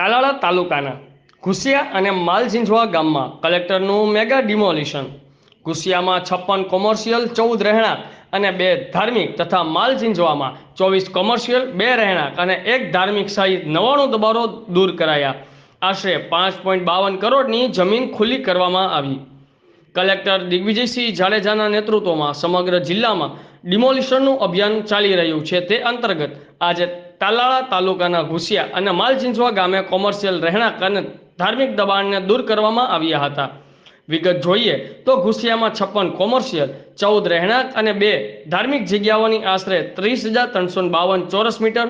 તાલાળા તાલુકાના ઘુસિયા અને માલઝીંઝવા ગામમાં કલેક્ટરનું મેગા ડિમોલિશન। ઘુસિયામાં 56 કોમર્શિયલ, 14 રહેણાંક અને 2 ધાર્મિક તથા માલઝીંઝવામાં 24 કોમર્શિયલ, 2 રહેણાંક અને 1 ધાર્મિક સહિત 99 દબાણો દૂર કરાયા। આશરે 5.52 કરોડની જમીન ખુલ્લી કરવામાં આવી। કલેક્ટર દિગ્વિજયસિંહ જાડેજાના નેતૃત્વમાં સમગ્ર જિલ્લામાં ડિમોલિશનનું અભિયાન ચાલી રહ્યું છે। તે અંતર્ગત આજે તાલાળા તાલુકાના ઘુસિયા અને માલઝીંઝવા ગામે કોમર્શિયલ, રહેણાંક અને ધાર્મિક દબાણને દૂર કરવામાં આવ્યા હતા। વિગત જોઈએ તો ઘુસિયામાં 56 કોમર્શિયલ, 14 રહેણાંક અને 2 ધાર્મિક જગ્યાઓની આશરે 30,352 ચોરસ મીટર,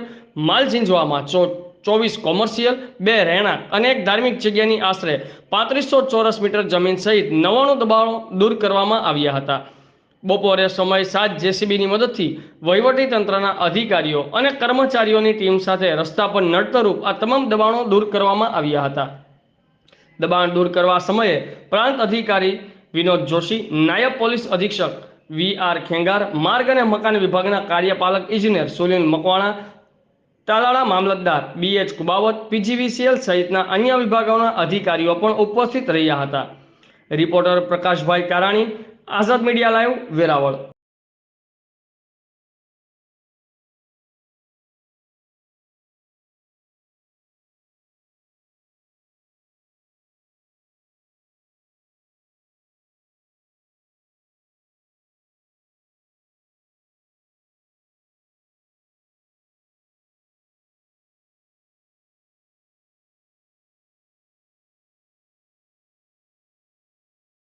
માલઝીંઝવામાં 24 કોમર્શિયલ, 2 રહેણાંક અને 1 ધાર્મિક જગ્યાની આશરે 3500 ચોરસ મીટર જમીન સહિત 99 દબાણો દૂર કરવામાં આવ્યા હતા। બપોરે સમય 7 જેસીબીની મદદથી વહીવટી તંત્રના અધિકારીઓ અને કર્મચારીઓની ટીમ સાથે રસ્તા પર નડતરરૂપ આ તમામ દબાણો દૂર કરવામાં આવ્યા હતા। દબાણ દૂર કરવા સમયે પ્રાંત અધિકારી વિનોદ જોશી, નાયબ પોલીસ અધિક્ષક વી.આર. ખેંગાર, માર્ગ અને મકાન વિભાગના કાર્યપાલક ઇજનેર સુનિલ મકવાણા, તાલાળા મામલતદાર બી.એચ. કુબાવત, પીજીવીસીએલ સહિતના અન્ય વિભાગોના અધિકારીઓ પણ ઉપસ્થિત રહ્યા હતા। રિપોર્ટર પ્રકાશભાઈ કારાણી, આઝાદ મીડિયા લાઈવ, વેરાવળ।